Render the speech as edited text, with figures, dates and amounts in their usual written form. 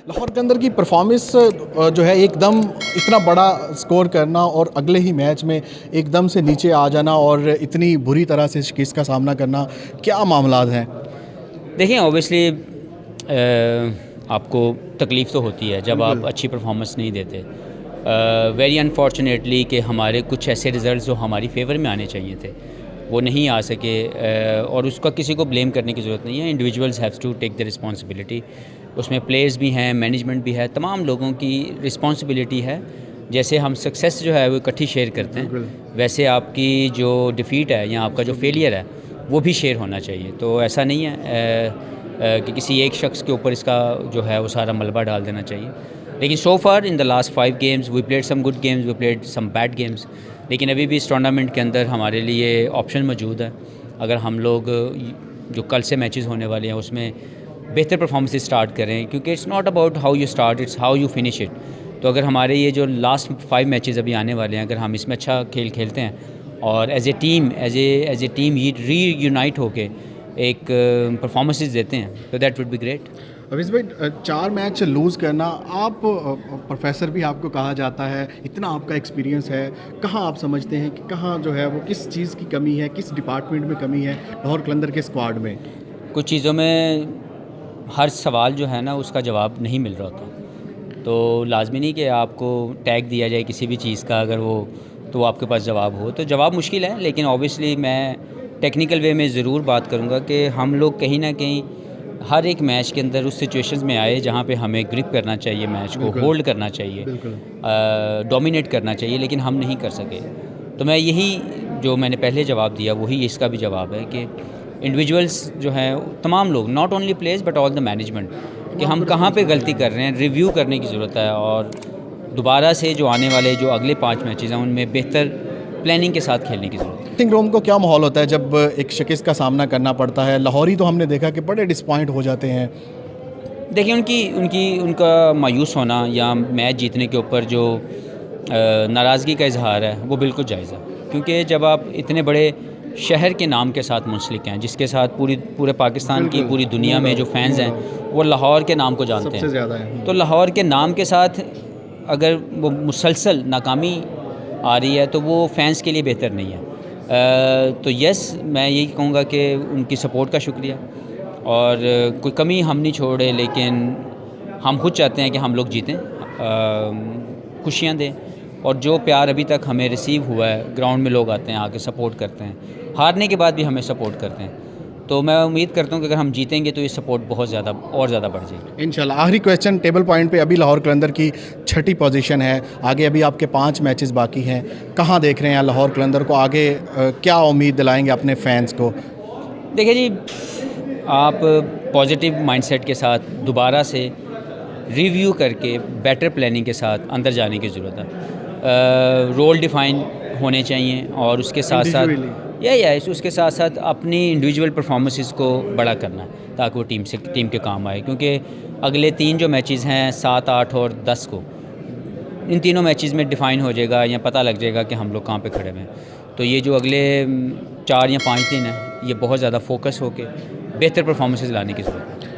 लाहौर के अंदर की परफॉर्मेंस जो है एकदम इतना बड़ा स्कोर करना और अगले ही मैच में एकदम से नीचे आ जाना और इतनी बुरी तरह से शिकस्त का सामना करना, क्या मामलात हैं? देखिए ऑब्वियसली आपको तकलीफ़ तो होती है जब आप अच्छी परफॉर्मेंस नहीं देते। वेरी अनफॉर्चुनेटली कि हमारे कुछ ऐसे रिज़ल्ट जो हमारी फेवर में आने चाहिए थे वो नहीं आ सके, और उसका किसी को ब्लेम करने की ज़रूरत नहीं है। Individuals have to take the responsibility. उसमें प्लेयर्स भी हैं, मैनेजमेंट भी है, तमाम लोगों की रिस्पॉन्सिबिलिटी है। जैसे हम सक्सेस जो है वो इकट्ठी शेयर करते हैं, वैसे आपकी जो डिफ़ीट है या आपका जो फेलियर है वो भी शेयर होना चाहिए। तो ऐसा नहीं है कि किसी एक शख्स के ऊपर इसका जो है वो सारा मलबा डाल देना चाहिए। लेकिन so far in the last 5 games we played some good games, we played some bad games, लेकिन अभी भी इस टूर्नामेंट के अंदर हमारे लिए ऑप्शन मौजूद है। अगर हम लोग जो कल से मैचेस होने वाले हैं उसमें बेहतर परफॉर्मेंस स्टार्ट करें, क्योंकि it's not about how you start, it's how you finish it. तो अगर हमारे ये जो लास्ट 5 मैचेस अभी आने वाले हैं, अगर हम इसमें अच्छा खेल खेलते हैं और एज ए टीम रीयूनाइट होके एक परफॉर्मेंसेस देते हैं तो दैट वुड बी ग्रेट। अवीस भाई, 4 मैच लूज़ करना, आप प्रोफेसर भी आपको कहा जाता है, इतना आपका एक्सपीरियंस है, कहाँ आप समझते हैं कि कहाँ जो है वो किस चीज़ की कमी है, किस डिपार्टमेंट में कमी है लाहौर कलंदर के स्क्वाड में? कुछ चीज़ों में हर सवाल जो है ना उसका जवाब नहीं मिल रहा होता, तो लाजमी नहीं कि आपको टैग दिया जाए किसी भी चीज़ का, अगर वो तो आपके पास जवाब हो तो जवाब मुश्किल है। लेकिन ऑब्वियसली मैं टेक्निकल वे में ज़रूर बात करूँगा कि हम लोग कहीं ना कहीं हर एक मैच के अंदर उस सिचुएशंस में आए जहाँ पे हमें ग्रिप करना चाहिए, मैच को होल्ड करना चाहिए, डोमिनेट करना चाहिए, लेकिन हम नहीं कर सके। तो मैं यही जो मैंने पहले जवाब दिया वही इसका भी जवाब है कि इंडिविजुअल्स जो हैं तमाम लोग, not only players but all the management, कि हम कहाँ पे गलती कर रहे हैं, रिव्यू करने की ज़रूरत है और दोबारा से जो आने वाले जो अगले 5 मैचेस हैं उनमें बेहतर प्लानिंग के साथ खेलने की ज़रूरत है। ड्रेसिंग रूम को क्या माहौल होता है जब एक शिकस्त का सामना करना पड़ता है? लाहौरी तो हमने देखा कि बड़े डिसपॉइंट हो जाते हैं। देखिए उनका मायूस होना या मैच जीतने के ऊपर जो नाराज़गी का इजहार है वो बिल्कुल जायज़ है, क्योंकि जब आप इतने बड़े शहर के नाम के साथ मुंसलिक हैं, जिसके साथ पूरे पाकिस्तान की पूरी दुनिया में जो फैंस हैं वो लाहौर के नाम को जानते हैं, सबसे ज़्यादा है। तो लाहौर के नाम के साथ अगर वो मुसलसल नाकामी आ रही है तो वो फैंस के लिए बेहतर नहीं है। तो यस, मैं यही कहूँगा कि उनकी सपोर्ट का शुक्रिया, और कोई कमी हम नहीं छोड़े, लेकिन हम खुद चाहते हैं कि हम लोग जीतें, खुशियाँ दें, और जो प्यार अभी तक हमें रिसीव हुआ है, ग्राउंड में लोग आते हैं, आके सपोर्ट करते हैं, हारने के बाद भी हमें सपोर्ट करते हैं, तो मैं उम्मीद करता हूँ कि अगर हम जीतेंगे तो ये सपोर्ट बहुत ज़्यादा और ज़्यादा बढ़ जाएगी इंशाल्लाह। आखिरी क्वेश्चन, टेबल पॉइंट पे अभी लाहौर कलंदर की 6ठी पोजीशन है, आगे अभी आपके 5 मैचेस बाकी हैं, कहाँ देख रहे हैं लाहौर कलंदर को आगे? क्या उम्मीद दिलाएंगे अपने फैंस को? देखिए जी, आप पॉजिटिव माइंडसेट के साथ दोबारा से रिव्यू करके बेटर प्लानिंग के साथ अंदर जाने की ज़रूरत है। रोल डिफाइन होने चाहिए और उसके साथ साथ उसके साथ साथ अपनी इंडिविजुअल परफॉर्मेंसेस को बड़ा करना है ताकि वो टीम के काम आए, क्योंकि अगले 3 जो मैचेस हैं 7, 8 और 10 को, इन तीनों मैचेस में डिफ़ाइन हो जाएगा या पता लग जाएगा कि हम लोग कहाँ पे खड़े हैं। तो ये जो अगले 4 या 5 दिन हैं ये बहुत ज़्यादा फोकस होकर बेहतर परफॉर्मेंसेस लाने की ज़रूरत है।